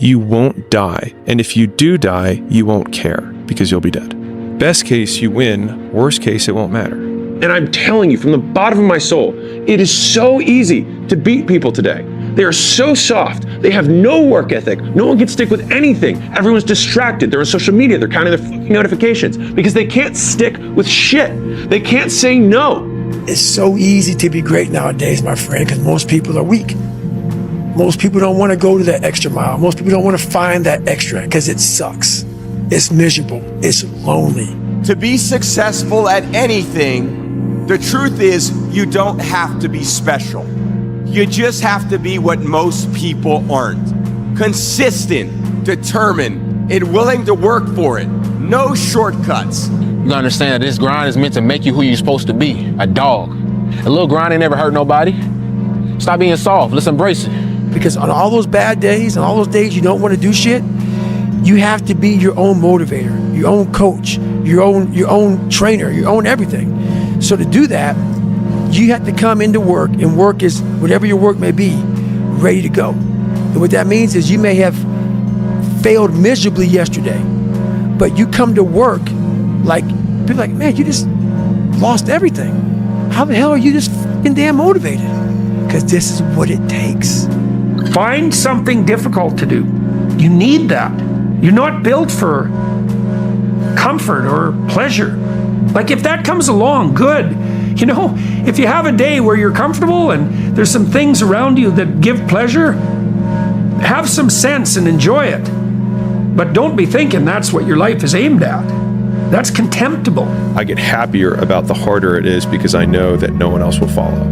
you won't die. And if you do die, you won't care because you'll be dead. Best case, you win. Worst case, it won't matter. And I'm telling you from the bottom of my soul, it is so easy to beat people today. They are so soft. They have no work ethic. No one can stick with anything. Everyone's distracted. They're on social media. They're counting their fucking notifications because they can't stick with shit. They can't say no. It's so easy to be great nowadays, my friend, because most people are weak. Most people don't want to go to that extra mile. Most people don't want to find that extra because it sucks. It's miserable. It's lonely. To be successful at anything, the truth is you don't have to be special. You just have to be what most people aren't. Consistent, determined, and willing to work for it. No shortcuts. You gotta understand that this grind is meant to make you who you're supposed to be, a dog. A little grind ain't never hurt nobody. Stop being soft, let's embrace it. Because on all those bad days and all those days you don't want to do shit, you have to be your own motivator, your own coach, your own trainer, your own everything. So to do that, you have to come into work, and work is whatever your work may be, ready to go. And what that means is you may have failed miserably yesterday, but you come to work like, people like, man, you just lost everything. How the hell are you just fucking damn motivated? Because this is what it takes. Find something difficult to do. You need that. You're not built for comfort or pleasure. Like if that comes along, good. You know, if you have a day where you're comfortable and there's some things around you that give pleasure, have some sense and enjoy it. But don't be thinking that's what your life is aimed at. That's contemptible. I get happier about the harder it is because I know that no one else will follow.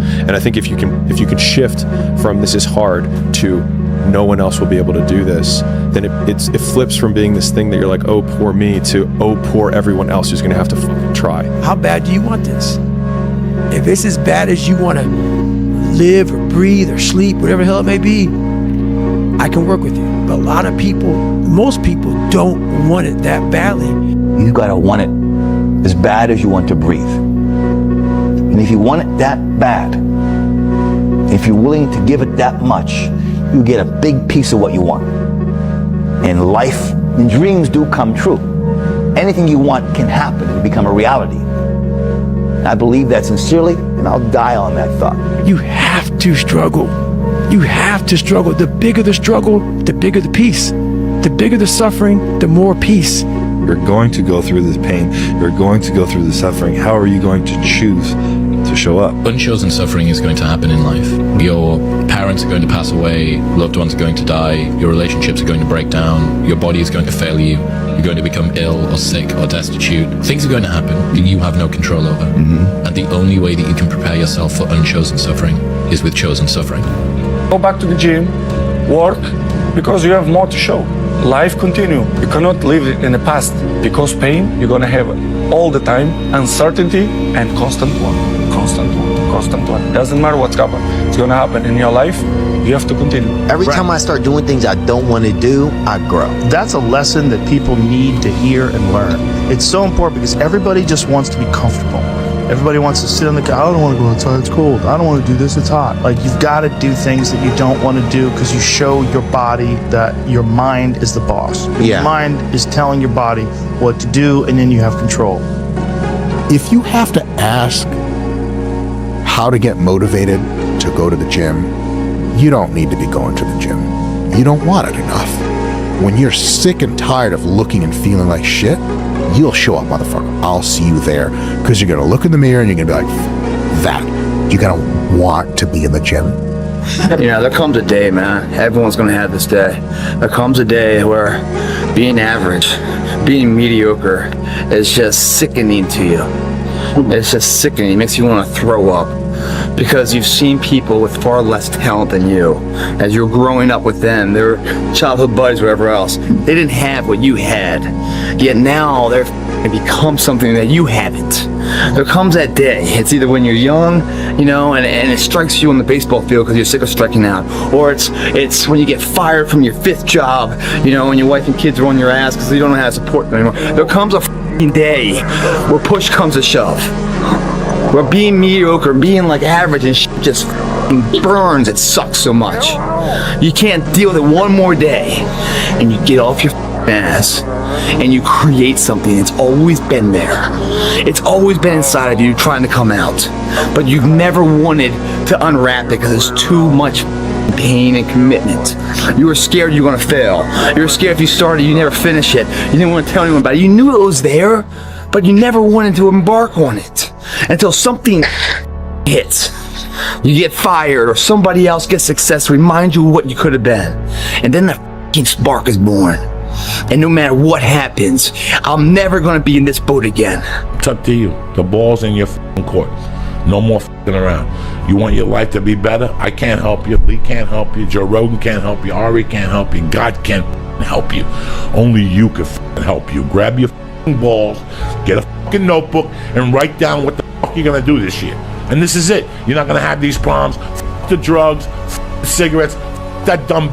And I think if you can shift from this is hard to no one else will be able to do this, then it flips from being this thing that you're like, oh, poor me, to oh, poor everyone else who's gonna have to fucking try. How bad do you want this? If it's as bad as you want to live or breathe or sleep, whatever the hell it may be, I can work with you. But a lot of people, most people don't want it that badly. You gotta want it as bad as you want to breathe. And if you want it that bad, if you're willing to give it that much, you get a big piece of what you want. And life and dreams do come true. Anything you want can happen and become a reality. I believe that sincerely, and I'll die on that thought. You have to struggle. You have to struggle. The bigger the struggle, the bigger the peace. The bigger the suffering, the more peace. You're going to go through this pain. You're going to go through the suffering. How are you going to choose to show up? Unchosen suffering is going to happen in life. Your parents are going to pass away, loved ones are going to die, your relationships are going to break down, your body is going to fail you, you're going to become ill or sick or destitute. Things are going to happen that you have no control over. And the only way that you can prepare yourself for unchosen suffering is with chosen suffering. Go back to the gym, work, because you have more to show. Life continue. You cannot live in the past, because pain you're gonna have all the time, uncertainty and constant one. Doesn't matter what's happening. It's gonna happen in your life. You have to continue. Every time I start doing things I don't want to do, I grow. That's a lesson that people need to hear and learn. It's so important because everybody just wants to be comfortable. Everybody wants to sit on the couch. I don't want to go outside, it's cold. I don't want to do this, it's hot. Like, you've got to do things that you don't want to do because you show your body that your mind is the boss. Your mind is telling your body what to do, and then you have control. If you have to ask how to get motivated to go to the gym, you don't need to be going to the gym. You don't want it enough. When you're sick and tired of looking and feeling like shit, you'll show up, motherfucker. I'll see you there. Because you're going to look in the mirror and you're going to be like, that. You're going to want to be in the gym. You know, there comes a day, man. Everyone's going to have this day. There comes a day where being average, being mediocre is just sickening to you. It's just sickening. It makes you want to throw up. Because you've seen people with far less talent than you. As you're growing up with them, their childhood buddies, whatever else, they didn't have what you had. Yet now they've become something that you haven't. There comes that day. It's either when you're young, you know, and it strikes you on the baseball field because you're sick of striking out, or it's when you get fired from your 5th job, you know, and your wife and kids are on your ass because you don't know how to support them anymore. There comes a day where push comes to shove. Where being mediocre, being like average and shit just burns, it sucks so much. You can't deal with it one more day. And you get off your ass and you create something that's always been there. It's always been inside of you trying to come out. But you've never wanted to unwrap it because there's too much pain and commitment. You were scared you were going to fail. You were scared if you started, you never finish it. You didn't want to tell anyone about it. You knew it was there, but you never wanted to embark on it until something hits. You get fired or somebody else gets success, remind you of what you could have been. And then the f***ing spark is born. And no matter what happens, I'm never going to be in this boat again. It's up to you. The ball's in your f***ing court. No more f***ing around. You want your life to be better? I can't help you. Lee can't help you. Joe Rogan can't help you. Ari can't help you. God can't help you. Only you can help you. Grab your balls, get a fucking notebook, and write down what the fuck you're gonna do this year. And this is it. You're not gonna have these problems. The drugs, the cigarettes, that dumb.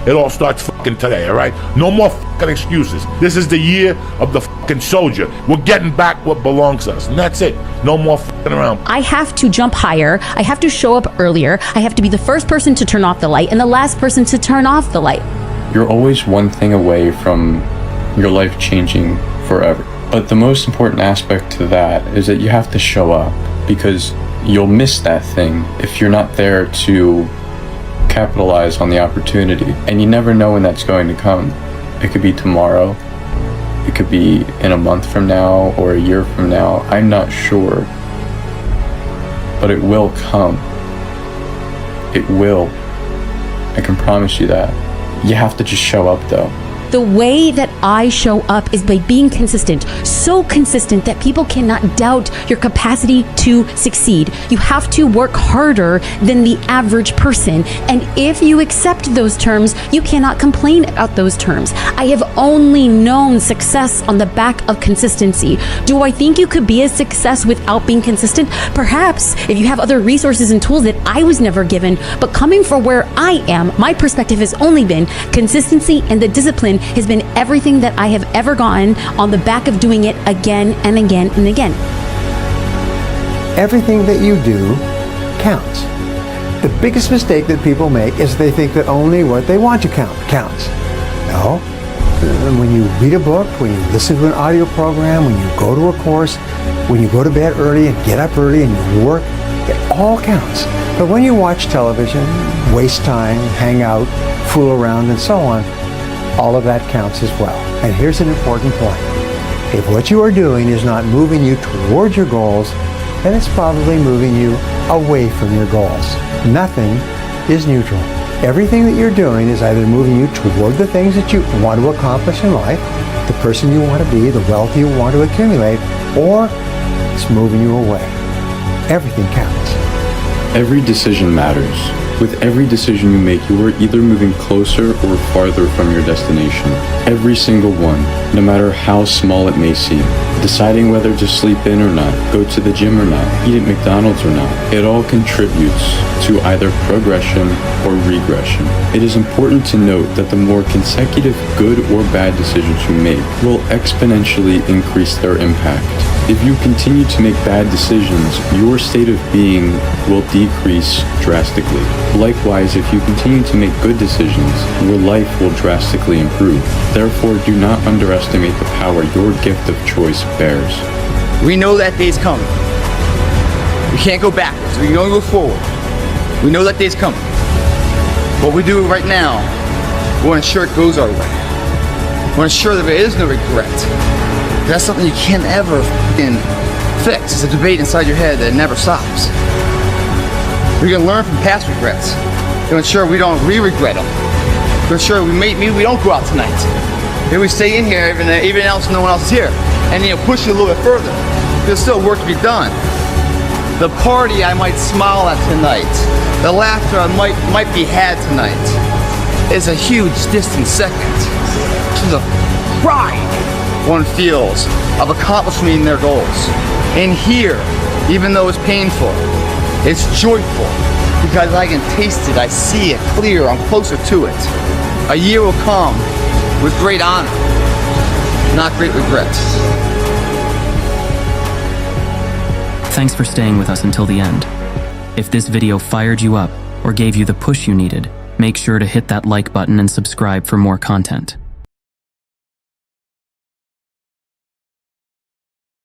It all starts fucking today, all right? No more fucking excuses. This is the year of the fucking soldier. We're getting back what belongs to us, and that's it. No more fucking around. I have to jump higher. I have to show up earlier. I have to be the first person to turn off the light and the last person to turn off the light. You're always one thing away from your life changing forever. But the most important aspect to that is that you have to show up, because you'll miss that thing if you're not there to capitalize on the opportunity. And you never know when that's going to come. It could be tomorrow, it could be in a month from now or a year from now. I'm not sure, but it will come. It will. I can promise you that. You have to just show up though. The way that I show up is by being consistent, so consistent that people cannot doubt your capacity to succeed. You have to work harder than the average person. And if you accept those terms, you cannot complain about those terms. I have only known success on the back of consistency. Do I think you could be a success without being consistent? Perhaps, if you have other resources and tools that I was never given. But coming from where I am, my perspective has only been consistency, and the discipline has been everything that I have ever gotten on the back of doing it again and again and again. Everything that you do counts. The biggest mistake that people make is they think that only what they want to count counts. No. When you read a book, when you listen to an audio program, when you go to a course, when you go to bed early and get up early and you work, it all counts. But when you watch television, waste time, hang out, fool around, and so on, all of that counts as well. And here's an important point. If what you are doing is not moving you towards your goals, then it's probably moving you away from your goals. Nothing is neutral. Everything that you're doing is either moving you toward the things that you want to accomplish in life, the person you want to be, the wealth you want to accumulate, or it's moving you away. Everything counts. Every decision matters. With every decision you make, you are either moving closer or farther from your destination. Every single one, no matter how small it may seem. Deciding whether to sleep in or not, go to the gym or not, eat at McDonald's or not. It all contributes to either progression or regression. It is important to note that the more consecutive good or bad decisions you make will exponentially increase their impact. If you continue to make bad decisions, your state of being will decrease drastically. Likewise, if you continue to make good decisions, your life will drastically improve. Therefore, do not underestimate the power your gift of choice bears. We know that day's coming. We can't go backwards. We can only go forward. We know that day's coming. What we do right now, we want to ensure it goes our way. We want to ensure that there is no regret. That's something you can't ever fix. It's a debate inside your head that never stops. We're going to learn from past regrets to ensure we don't re-regret them. To ensure maybe we don't go out tonight. Maybe we stay in here even else no one else is here. And push it a little bit further. There's still work to be done. The party I might smile at tonight, the laughter I might be had tonight, is a huge distant second to the pride one feels of accomplishing their goals. And here, even though it's painful, it's joyful because I can taste it, I see it clear, I'm closer to it. A year will come with great honor, not great regrets. Thanks for staying with us until the end. If this video fired you up or gave you the push you needed, Make sure to hit that like button and subscribe for more content.